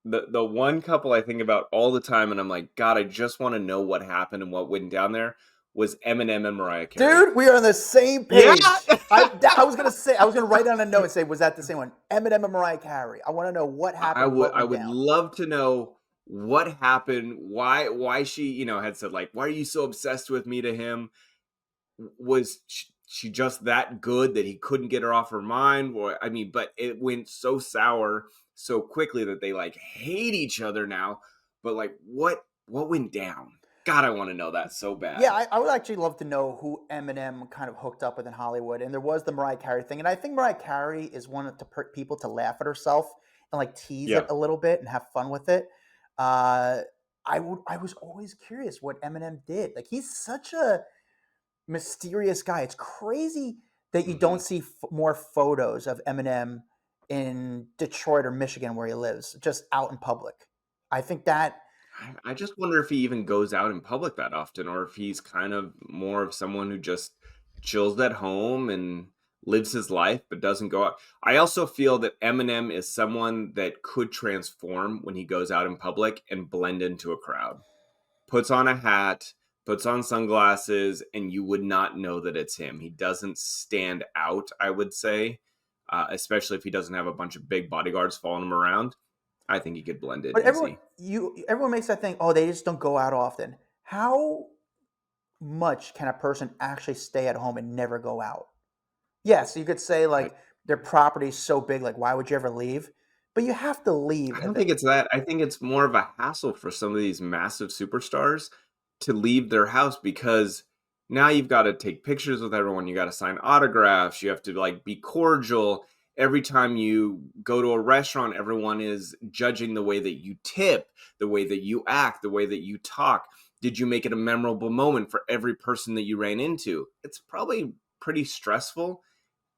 The one couple I think about all the time, and I'm like, God, I just want to know what happened and what went down there, was Eminem and Mariah Carey. Dude, we are on the same Yeah. page. I was gonna say, I was gonna write down a note and say, was that the same one? Eminem and Mariah Carey. I want to know what happened, what I went would down. love to know what happened, why she, had said like, why are you so obsessed with me to him? Was she just that good that he couldn't get her off her mind? Or I mean, but it went so sour so quickly that they like hate each other now. But like, what went down? God, I want to know that so Yeah, bad. I would actually love to know who Eminem kind of hooked up with in Hollywood. And there was the Mariah Carey thing, and I think Mariah Carey is one of the people to laugh at herself and like tease it Yeah, a little bit and have fun with it. Uh, I was always curious what Eminem did. Like he's such a mysterious guy. It's crazy that you hmm don't see more photos of Eminem in Detroit or Michigan where he lives, just out in public. I think that I just wonder if he even goes out in public that often, or if he's kind of more of someone who just chills at home and lives his life but doesn't go out. I also feel that Eminem is someone that could transform when he goes out in public and blend into a crowd. Puts on a hat, puts on sunglasses, and you would not know that it's him. He doesn't stand out, I would say, especially if he doesn't have a bunch of big bodyguards following him around. I think he could blend in but easy. everyone makes that thing, oh, they just don't go out often. How much can a person actually stay at home and never go out? Yes, you could say I, like their property is so big, like why would you ever leave? But you have to leave. I don't think it's that. I think it's more of a hassle for some of these massive superstars to leave their house because now you've got to take pictures with everyone. You got to sign autographs. You have to like be cordial. Every time you go to a restaurant, everyone is judging the way that you tip, the way that you act, the way that you talk. Did you make it a memorable moment for every person that you ran into? It's probably pretty stressful,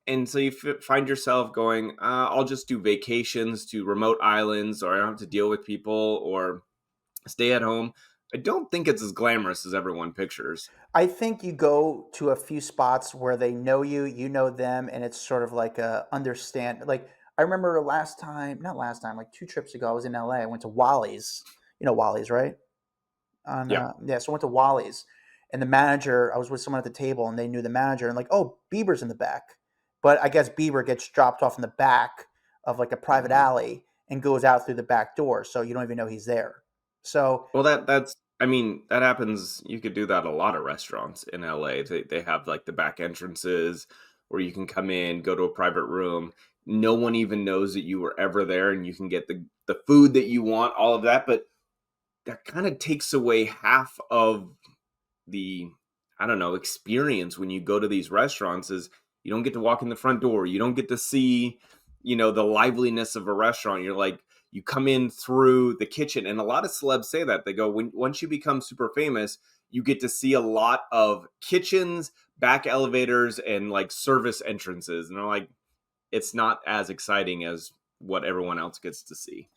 and so you find yourself going, I'll just do vacations to remote islands, or I don't have to deal with people, or stay at home. I don't think it's as glamorous as everyone pictures. I think you go to a few spots where they know you, you know them, and it's sort of like a understand. Like I remember last time, not last time, like 2 trips ago, I was in LA. I went to Wally's. You know Wally's, right? On Yeah. yeah, so I went to Wally's, and the manager. I was with someone at the table, and they knew the manager, and like, oh, Bieber's in the back, but I guess Bieber gets dropped off in the back of like a private Hmm. alley and goes out through the back door, so you don't even know he's there. So Well, I mean, that happens. You could do that at a lot of restaurants in LA. They have like the back entrances where you can come in, go to a private room. no one even knows that you were ever there, and you can get the food that you want, all of that. But that kind of takes away half of the, I don't know, experience when you go to these restaurants. Is you don't get to walk in the front door. You don't get to see, the liveliness of a restaurant. You're like, you come in through the kitchen. And a lot of celebs say that. They go, once you become super famous, you get to see a lot of kitchens, back elevators, and like service entrances. And they're like, it's not as exciting as what everyone else gets to see.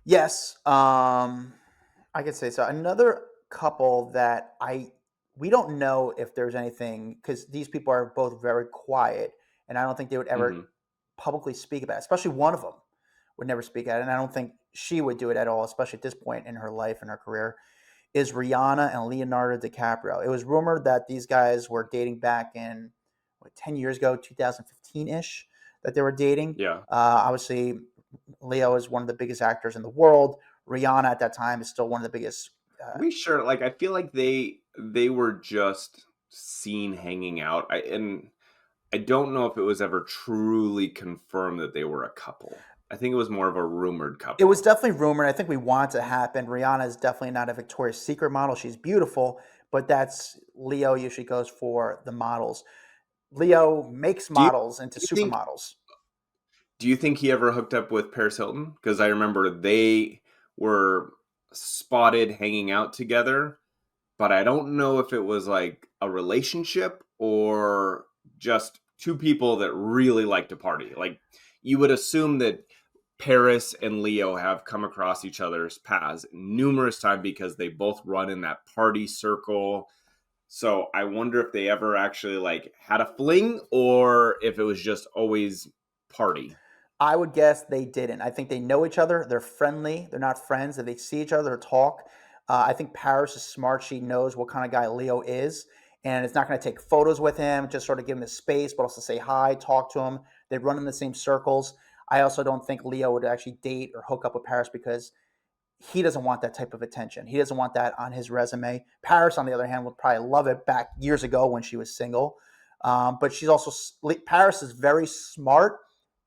Yes, I could say so. Another couple that we don't know if there's anything, because these people are both very quiet, and I don't think they would ever Mm-hmm. publicly speak about it. Especially one of them would never speak at it, and I don't think she would do it at all, especially at this point in her life and her career. Is Rihanna and Leonardo DiCaprio. It was rumored that these guys were dating back in 10 years ago, 2015 ish, that they were dating. Yeah. Obviously, Leo is one of the biggest actors in the world. Rihanna at that time is still one of the biggest. We sure, like, I feel like they were just seen hanging out. And I don't know if it was ever truly confirmed that they were a couple. I think it was more of a rumored It was couple. definitely rumored. I think we want it to happen. Rihanna is definitely not a Victoria's Secret model. She's beautiful, but that's Leo usually goes for the models. Leo makes Do you models into do you think supermodels. do you think he ever hooked up with Paris Hilton? Because I remember they were spotted hanging out together, but I don't know if it was like a relationship or just two people that really like to party. Like, you would assume that Paris and Leo have come across each other's paths numerous times because they both run in that party circle. So I wonder if they ever actually like had a fling or if it was just always party. I would guess they didn't. I think they know each other. They're friendly. They're not friends. If they see each other talk, I think Paris is smart. She knows what kind of guy Leo is, and it's not going to take photos with him. Just sort of give him the space, but also say hi, talk to him. They run in the same circles. I also don't think Leo would actually date or hook up with Paris because he doesn't want that type of attention. He doesn't want that on his resume. Paris, on the other hand, would probably love it back years ago when she was single. But she's also Paris is very smart,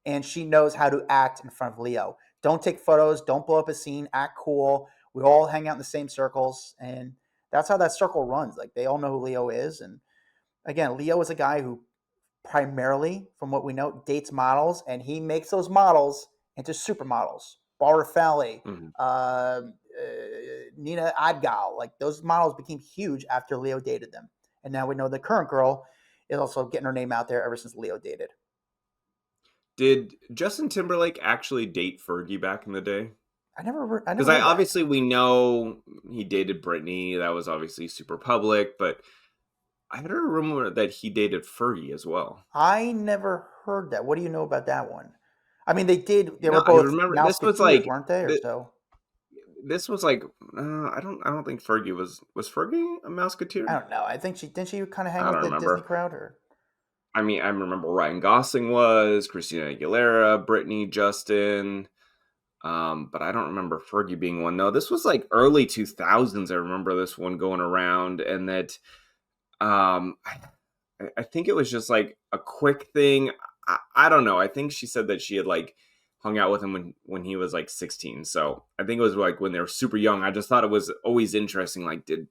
and she knows how to act in front of Leo. Don't take photos. Don't blow up a scene. Act cool. We all hang out in the same circles, and that's how that circle runs. Like they all know who Leo is, and again, Leo is a guy who primarily, from what we know, dates models, and he makes those models into supermodels. Barbara Fally, Mhm. Nina Adgal, like those models became huge after Leo dated them. And now we know the current girl is also getting her name out there ever since Leo dated. Did Justin Timberlake actually date Fergie back in the day? I Because never I heard that. obviously we know he dated Britney. That was obviously super public, but I heard a rumor that he dated Fergie as well. I never heard that. What do you know about that one? I mean, they did. They No, were I both remember Mouseketeers, weren't they, or so? this was like I don't think Fergie was Fergie a I Mouseketeer? don't know. I think she didn't she kind of hang I with don't the Disney remember. crowd, or I mean, I remember Ryan Gosling was, Christina Aguilera, Britney, Justin, but I don't remember Fergie being one. No, this was like early 2000s. I remember this one going around, and that um, I think it was just like a quick thing. I don't know. I think she said that she had like hung out with him when he was like 16. So I think it was like when they were super young. I just thought it was always interesting. Like, did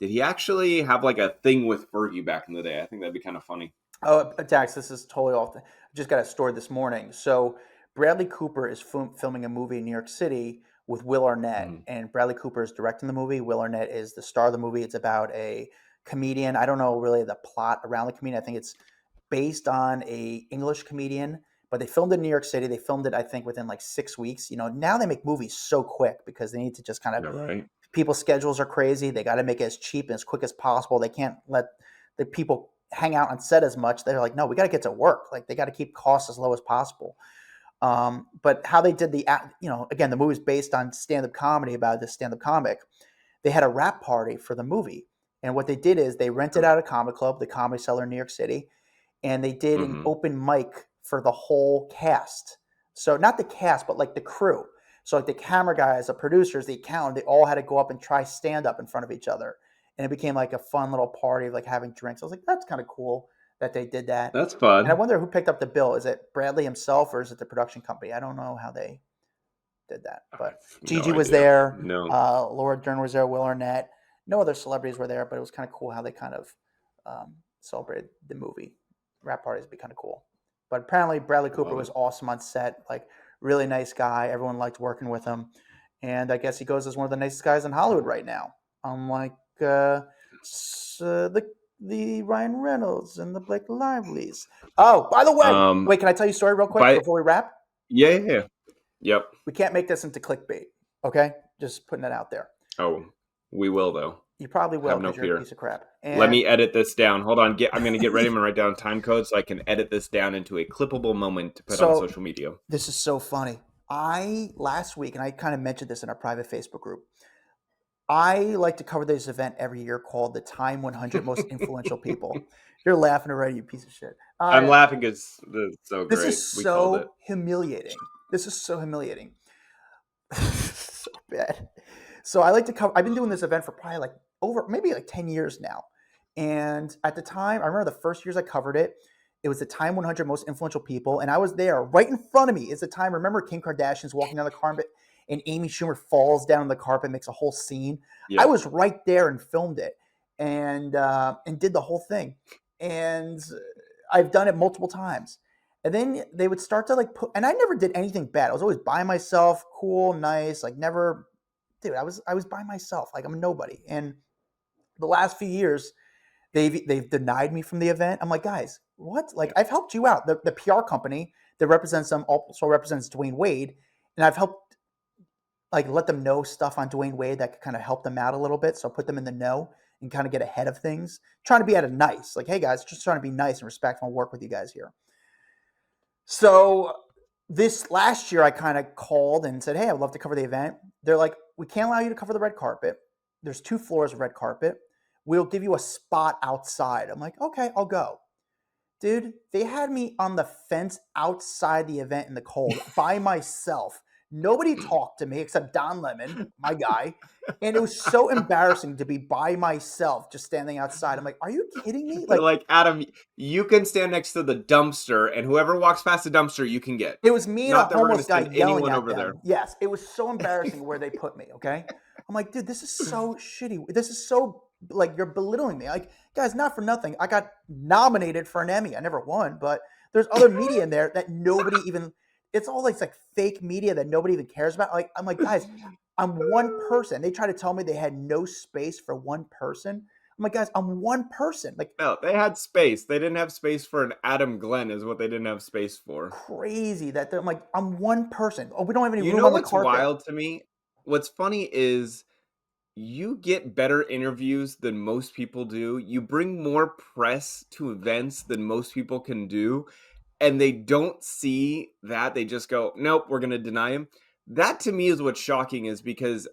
he actually have like a thing with Fergie back in the day? I think that'd be kind of funny. oh, Dax, this is totally off. I just got a story this morning. So Bradley Cooper is filming a movie in New York City with Will Arnett, Mhm. and Bradley Cooper is directing the movie. Will Arnett is the star of the movie. It's about a comedian. I don't know really the plot around the comedian. I think it's based on a English comedian, but they filmed it in New York City. They filmed it, I think, within like 6 weeks. Now they make movies so quick because they need to just kind of Yeah, right. people's schedules are crazy. They got to make it as cheap and as quick as possible. They can't let the people hang out on set as much. They're like, no, we got to get to work. Like they got to keep costs as low as possible. But how they did again, the movie's based on stand-up comedy about this stand-up comic. They had a wrap party for the movie. And what they did is they rented out a comedy club, the Comedy Cellar in New York City, and they did an Mm-hmm. open mic for the whole cast. So not the cast, but like the crew. So like the camera guys, the producers, the accountant, they all had to go up and try stand up in front of each other. And it became like a fun little party of like having drinks. I was like, that's kind of cool that they did that. That's And I fun. wonder who picked up the bill. Is it Bradley himself or is it the production company? I don't know how they did that. But No Gigi was idea. there. No. Laura Dern was there. Will Arnett. No other celebrities were there, but it was kind of cool how they kind of celebrated the movie. Rap parties would be kind of cool. But apparently Bradley Cooper was awesome on set. Like, really nice guy. Everyone liked working with him. And I guess he goes as one of the nicest guys in Hollywood right now. Unlike the Ryan Reynolds and the Blake Lively's. Oh, by the way, wait, can I tell you a story real quick before we wrap? Yeah. Yep. We can't make this into clickbait, okay? Just putting that out there. Oh, we will, though. You probably will because you're a piece of crap. And let me edit this down. Hold on. I'm going to get ready. I'm going to write down time code so I can edit this down into a clippable moment to put on social media. This is so funny. Last week, and I kind of mentioned this in our private Facebook group, I like to cover this event every year called the Time 100 Most Influential People. You're laughing already, you piece of shit. I'm laughing because it's so great. This is so humiliating. This is so humiliating. So bad. So I like to cover. I've been doing this event for probably maybe 10 years now. And at the time, I remember the first years I covered it. It was the Time 100 Most Influential People, and I was there right in front of me. It's the time. Remember, Kim Kardashian's walking down the carpet, and Amy Schumer falls down on the carpet, makes a whole scene. Yeah. I was right there and filmed it, and did the whole thing. And I've done it multiple times. And then they would start to put, and I never did anything bad. I was always by myself, cool, nice, never. Dude, I was by myself, I'm a nobody. And the last few years, they've denied me from the event. I'm like, guys, what? I've helped you out. The PR company that represents them also represents Dwayne Wade, and I've helped let them know stuff on Dwayne Wade that could kind of help them out a little bit. So put them in the know and kind of get ahead of things. Trying to be at a nice, hey guys, just trying to be nice and respectful and work with you guys here. So this last year, I kind of called and said, hey, I would love to cover the event. They're like, we can't allow you to cover the red carpet. There's 2 floors of red carpet. We'll give you a spot outside. I'm like, okay, I'll go. Dude, they had me on the fence outside the event in the cold by myself. Nobody talked to me except Don Lemon, my guy. And it was so embarrassing to be by myself just standing outside. I'm like, are you kidding me? Adam, you can stand next to the dumpster, and whoever walks past the dumpster, you can get. It was me and a homeless guy yelling at them. there. Yes, it was so embarrassing where they put me, okay? I'm like, dude, this is so shitty. This is so, you're belittling me. Guys, not for nothing. I got nominated for an Emmy. I never won, but there's other media in there that nobody even, it's all fake media that nobody even cares about. I'm like, guys, I'm one person. They try to tell me they had no space for one person. I'm like, guys, I'm one person. No, they had space. They didn't have space for an Adam Glyn is what they didn't have space for. Crazy that I'm like, I'm one person. Oh, we don't have any room on the carpet. You know what's wild to me? What's funny is you get better interviews than most people do. You bring more press to events than most people can do. And they don't see that. They just go, nope, we're going to deny him. That to me is what's shocking, is because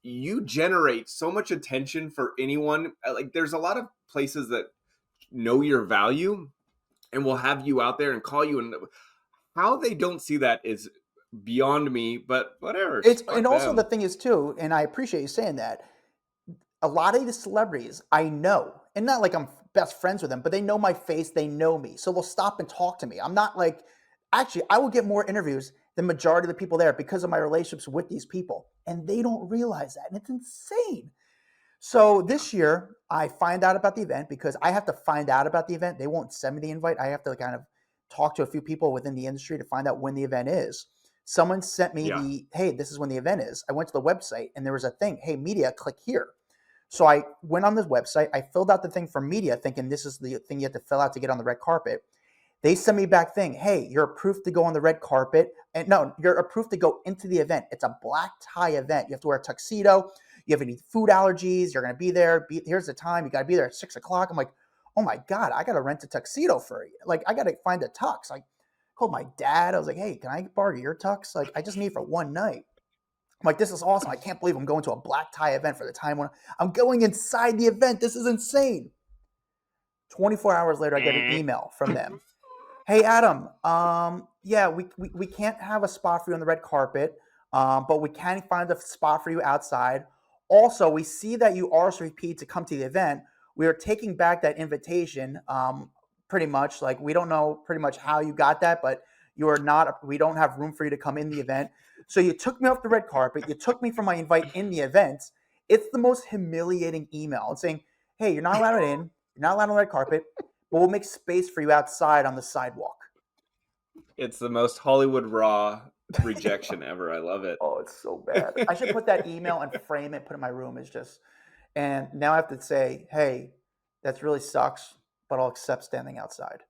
you generate so much attention for anyone. There's a lot of places that know your value and will have you out there and call you. And how they don't see that is beyond me, but whatever. And also the thing is too, and I appreciate you saying that, a lot of the celebrities I know, and not I'm best friends with them, but they know my face, they know me. So they'll stop and talk to me. I'm not actually, I will get more interviews than majority of the people there because of my relationships with these people. And they don't realize that. And it's insane. So this year, I find out about the event because I have to find out about the event. They won't send me the invite. I have to kind of talk to a few people within the industry to find out when the event is. Someone sent me hey, this is when the event is. I went to the website and there was a thing, hey, media, click here. So I went on this website. I filled out the thing for media thinking this is the thing you have to fill out to get on the red carpet. They sent me back thing, hey, you're approved to go on the red carpet. And no, you're approved to go into the event. It's a black tie event. You have to wear a tuxedo. You have any food allergies. You're going to be there. Here's the time. You got to be there at 6 o'clock. I'm like, oh my God, I got to rent a tuxedo for you. I got to find a tux. I called my dad. I was like, hey, can I borrow your tux? I just need for one night. I'm like, this is awesome. I can't believe I'm going to a black tie event for the time when I'm going inside the event. This is insane. 24 hours later, I get an email from them. Hey, Adam, yeah, we can't have a spot for you on the red carpet, but we can find a spot for you outside. Also, we see that you RSVP'd to come to the event. We are taking back that invitation. pretty much. Like, we don't know pretty much how you got that, but we don't have room for you to come in the event. So you took me off the red carpet. You took me from my invite in the event. It's the most humiliating email. It's saying, hey, you're not allowed in. You're not allowed on the red carpet, but we'll make space for you outside on the sidewalk. It's the most Hollywood Raw rejection ever. I love it. Oh, it's so bad. I should put that email and frame it, put it in my room. And now I have to say, hey, that really sucks, but I'll accept standing outside.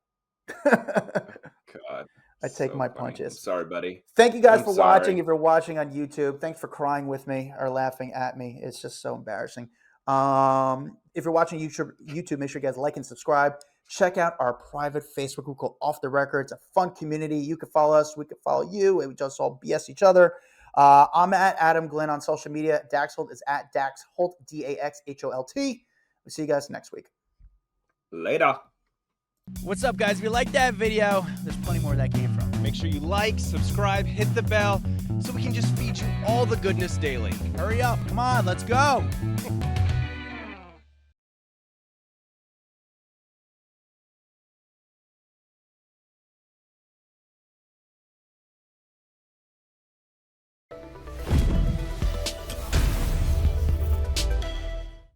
God. I take my funny. punches. I'm sorry, buddy. Thank you guys for watching. If you're watching on YouTube, thanks for crying with me or laughing at me. It's just so embarrassing. If you're watching YouTube, make sure you guys like and subscribe. Check out our private Facebook group called Off the Record. It's a fun community. You can follow us. We can follow you. We just all BS each other. I'm at Adam Glyn on social media. Dax Holt is at Dax Holt, DAXHOLT. We'll see you guys next week. Later. What's up, guys? If you like that video, there's plenty more where that came from. Make sure you like, subscribe, hit the bell so we can just feed you all the goodness daily. Hurry up. Come on, let's go.